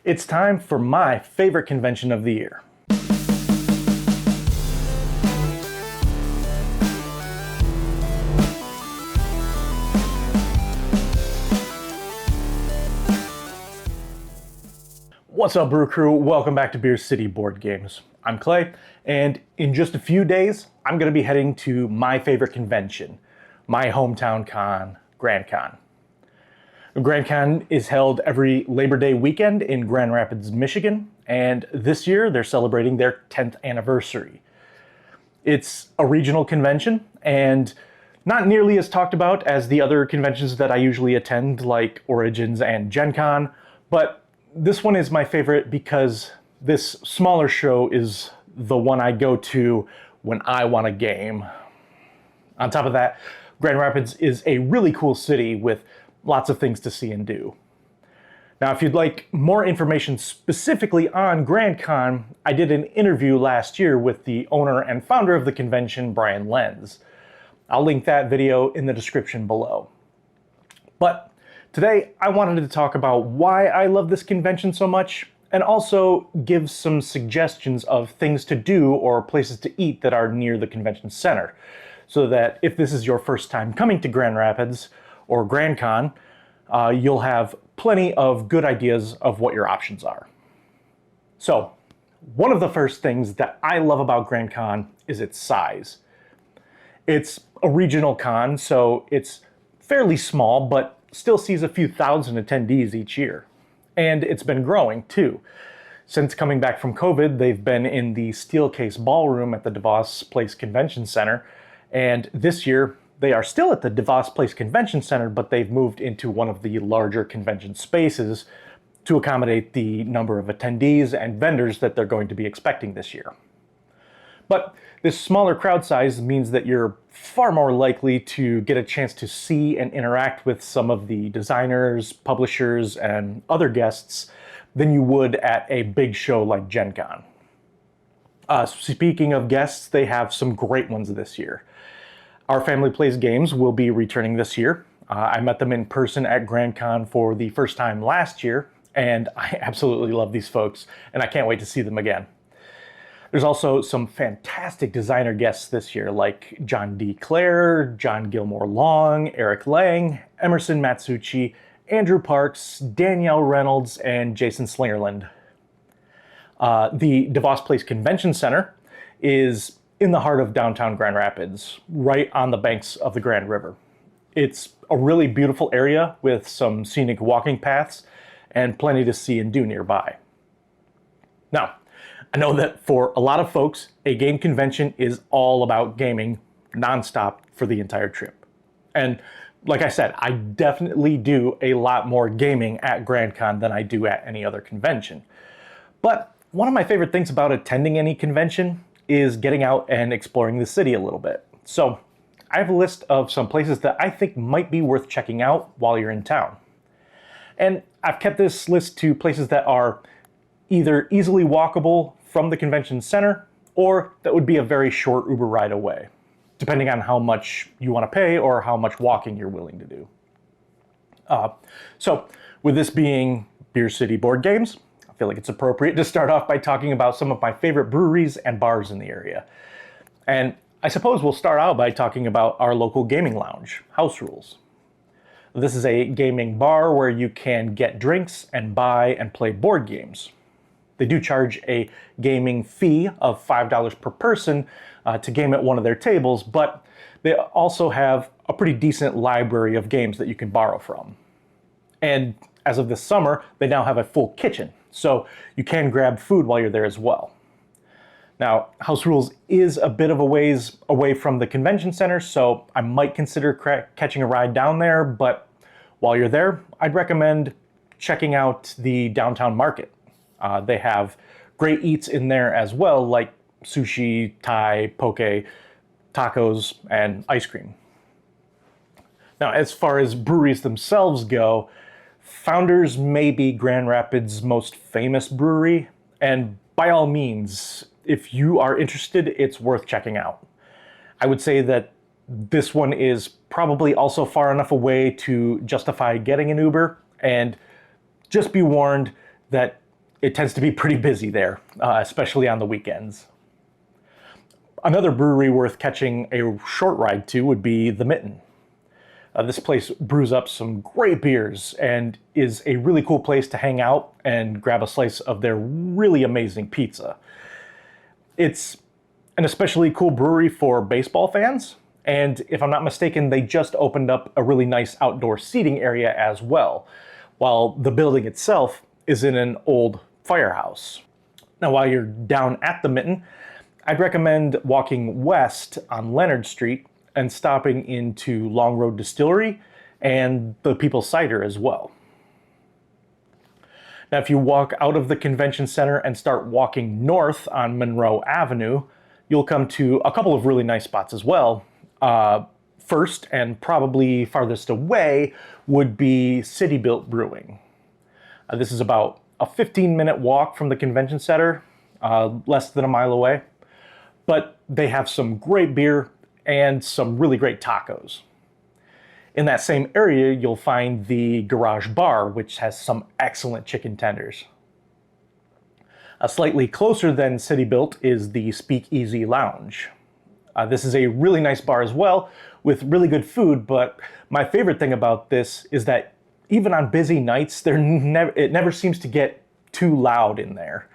It's time for my favorite convention of the year. What's up, Brew Crew? Welcome back to Beer City Board Games. I'm Clay, and in just a few days, I'm going to be heading to my favorite convention, my hometown con, GrandCon. GrandCon is held every Labor Day weekend in Grand Rapids, Michigan, and this year they're celebrating their 10th anniversary. It's a regional convention and not nearly as talked about as the other conventions that I usually attend, like Origins and Gen Con, but this one is my favorite because this smaller show is the one I go to when I want a game. On top of that, Grand Rapids is a really cool city with lots of things to see and do. Now, if you'd like more information specifically on GrandCon, I did an interview last year with the owner and founder of the convention, Brian Lenz. I'll link that video in the description below. But today, I wanted to talk about why I love this convention so much, and also give some suggestions of things to do or places to eat that are near the convention center, so that if this is your first time coming to Grand Rapids or GrandCon, you'll have plenty of good ideas of what your options are. So, one of the first things that I love about GrandCon is its size. It's a regional con, so it's fairly small, but still sees a few thousand attendees each year. And it's been growing too. Since coming back from COVID, they've been in the Steelcase Ballroom at the DeVos Place Convention Center, and this year they are still at the DeVos Place Convention Center, but they've moved into one of the larger convention spaces to accommodate the number of attendees and vendors that they're going to be expecting this year. But this smaller crowd size means that you're far more likely to get a chance to see and interact with some of the designers, publishers, and other guests than you would at a big show like Gen Con. Speaking of guests, they have some great ones this year. Our Family Plays Games will be returning this year. I met them in person at GrandCon for the first time last year, and I absolutely love these folks, and I can't wait to see them again. There's also some fantastic designer guests this year, like John D. Clare, John Gilmore Long, Eric Lang, Emerson Matsucci, Andrew Parks, Danielle Reynolds, and Jason Slingerland. The DeVos Place Convention Center is in the heart of downtown Grand Rapids, right on the banks of the Grand River. It's a really beautiful area with some scenic walking paths and plenty to see and do nearby. Now, I know that for a lot of folks, a game convention is all about gaming nonstop for the entire trip. And like I said, I definitely do a lot more gaming at GrandCon than I do at any other convention. But one of my favorite things about attending any convention is getting out and exploring the city a little bit. So I have a list of some places that I think might be worth checking out while you're in town. And I've kept this list to places that are either easily walkable from the convention center, or that would be a very short Uber ride away, depending on how much you want to pay or how much walking you're willing to do. So with this being Beer City Board Games, I feel like it's appropriate to start off by talking about some of my favorite breweries and bars in the area. And I suppose we'll start out by talking about our local gaming lounge, House Rules. This is a gaming bar where you can get drinks and buy and play board games. They do charge a gaming fee of $5 per person to game at one of their tables, but they also have a pretty decent library of games that you can borrow from. And as of this summer, they now have a full kitchen, so you can grab food while you're there as well. Now, House Rules is a bit of a ways away from the convention center, so I might consider catching a ride down there, but while you're there, I'd recommend checking out the downtown market. They have great eats in there as well, like sushi, Thai, poke, tacos, and ice cream. Now, as far as breweries themselves go, Founders may be Grand Rapids' most famous brewery, and by all means, if you are interested, it's worth checking out. I would say that this one is probably also far enough away to justify getting an Uber, and just be warned that it tends to be pretty busy there, especially on the weekends. Another brewery worth catching a short ride to would be the Mitten. This place brews up some great beers and is a really cool place to hang out and grab a slice of their really amazing pizza. It's an especially cool brewery for baseball fans, and if I'm not mistaken, they just opened up a really nice outdoor seating area as well, while the building itself is in an old firehouse. Now, while you're down at the Mitten, I'd recommend walking west on Leonard Street and stopping into Long Road Distillery and the People's Cider as well. Now, if you walk out of the convention center and start walking north on Monroe Avenue, you'll come to a couple of really nice spots as well. First, and probably farthest away, would be City Built Brewing. This is about a 15-minute walk from the convention center, less than a mile away. But they have some great beer and some really great tacos. In that same area, you'll find the Garage Bar, which has some excellent chicken tenders. Slightly closer than City Built is the Speakeasy Lounge. This is a really nice bar as well, with really good food, but my favorite thing about this is that even on busy nights, it never seems to get too loud in there,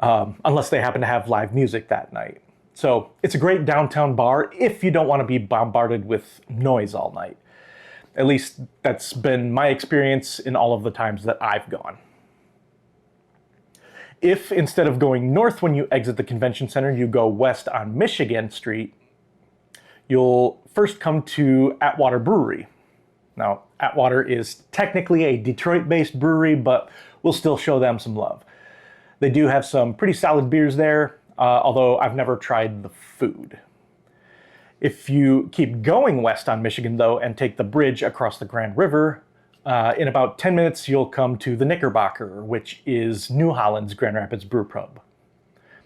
unless they happen to have live music that night. So it's a great downtown bar if you don't want to be bombarded with noise all night. At least that's been my experience in all of the times that I've gone. If instead of going north when you exit the convention center, you go west on Michigan Street, you'll first come to Atwater Brewery. Now, Atwater is technically a Detroit-based brewery, but we'll still show them some love. They do have some pretty solid beers there, although I've never tried the food. If you keep going west on Michigan, though, and take the bridge across the Grand River, in about 10 minutes, you'll come to the Knickerbocker, which is New Holland's Grand Rapids Brew Pub.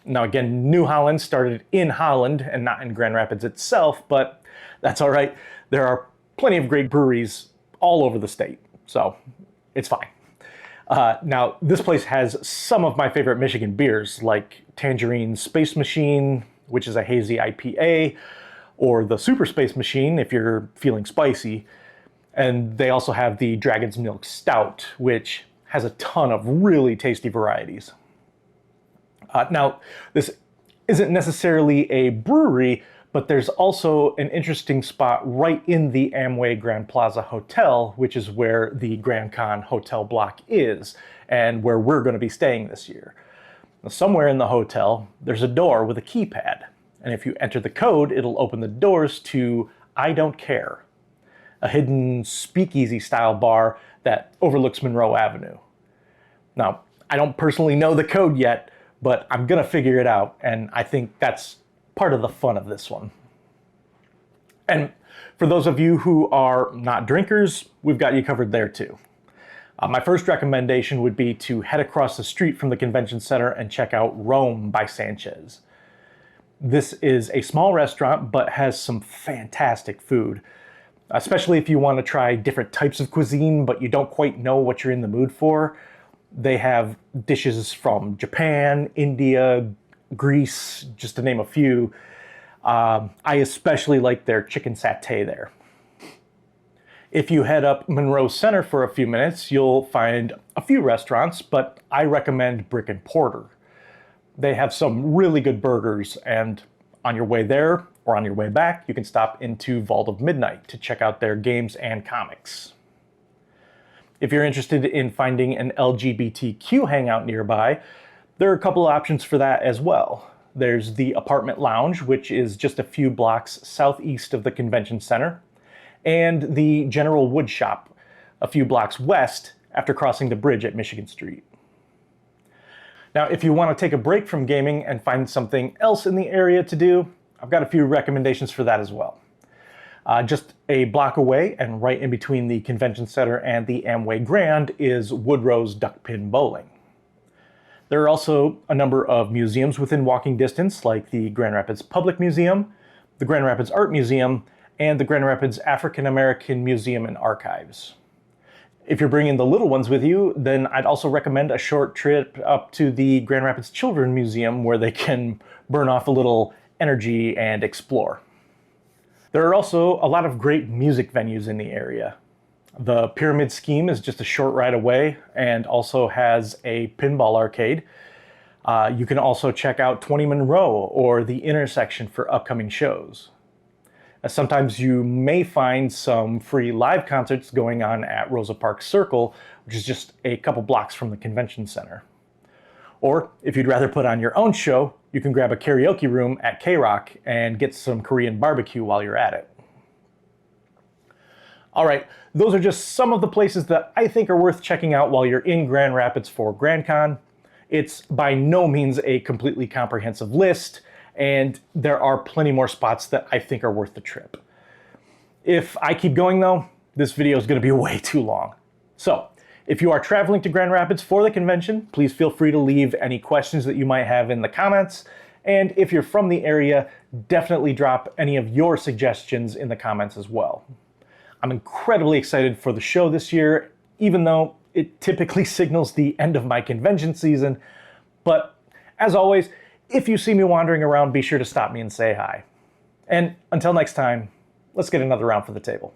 Now, again, New Holland started in Holland and not in Grand Rapids itself, but that's all right. There are plenty of great breweries all over the state, so it's fine. Now, this place has some of my favorite Michigan beers, like Tangerine Space Machine, which is a hazy IPA, or the Super Space Machine if you're feeling spicy. And they also have the Dragon's Milk Stout, which has a ton of really tasty varieties. Now, this isn't necessarily a brewery, but there's also an interesting spot right in the Amway Grand Plaza Hotel, which is where the GrandCon hotel block is, and where we're going to be staying this year. Now, somewhere in the hotel, there's a door with a keypad, and if you enter the code, it'll open the doors to I Don't Care, a hidden speakeasy-style bar that overlooks Monroe Avenue. Now, I don't personally know the code yet, but I'm going to figure it out, and I think that's part of the fun of this one. And for those of you who are not drinkers, we've got you covered there too. My first recommendation would be to head across the street from the convention center and check out Rome by Sanchez. This is a small restaurant, but has some fantastic food, especially if you want to try different types of cuisine, but you don't quite know what you're in the mood for. They have dishes from Japan, India, Greece, just to name a few. I especially like their chicken satay there. If you head up Monroe Center for a few minutes, you'll find a few restaurants, but I recommend Brick and Porter. They have some really good burgers, and on your way there or on your way back, you can stop into Vault of Midnight to check out their games and comics. If you're interested in finding an LGBTQ hangout nearby, there are a couple of options for that as well. There's the Apartment Lounge, which is just a few blocks southeast of the convention center, and the General Wood Shop, a few blocks west after crossing the bridge at Michigan Street. Now, if you want to take a break from gaming and find something else in the area to do, I've got a few recommendations for that as well. Just a block away and right in between the convention center and the Amway Grand is Woodrow's Duckpin Bowling. There are also a number of museums within walking distance, like the Grand Rapids Public Museum, the Grand Rapids Art Museum, and the Grand Rapids African American Museum and Archives. If you're bringing the little ones with you, then I'd also recommend a short trip up to the Grand Rapids Children's Museum where they can burn off a little energy and explore. There are also a lot of great music venues in the area. The Pyramid Scheme is just a short ride away and also has a pinball arcade. You can also check out 20 Monroe or the Intersection for upcoming shows. Sometimes you may find some free live concerts going on at Rosa Parks Circle, which is just a couple blocks from the convention center. Or if you'd rather put on your own show, you can grab a karaoke room at K-Rock and get some Korean barbecue while you're at it. All right, those are just some of the places that I think are worth checking out while you're in Grand Rapids for GrandCon. It's by no means a completely comprehensive list, and there are plenty more spots that I think are worth the trip. If I keep going though, this video is going to be way too long. So, if you are traveling to Grand Rapids for the convention, please feel free to leave any questions that you might have in the comments. And if you're from the area, definitely drop any of your suggestions in the comments as well. I'm incredibly excited for the show this year, even though it typically signals the end of my convention season. But as always, if you see me wandering around, be sure to stop me and say hi. And until next time, let's get another round for the table.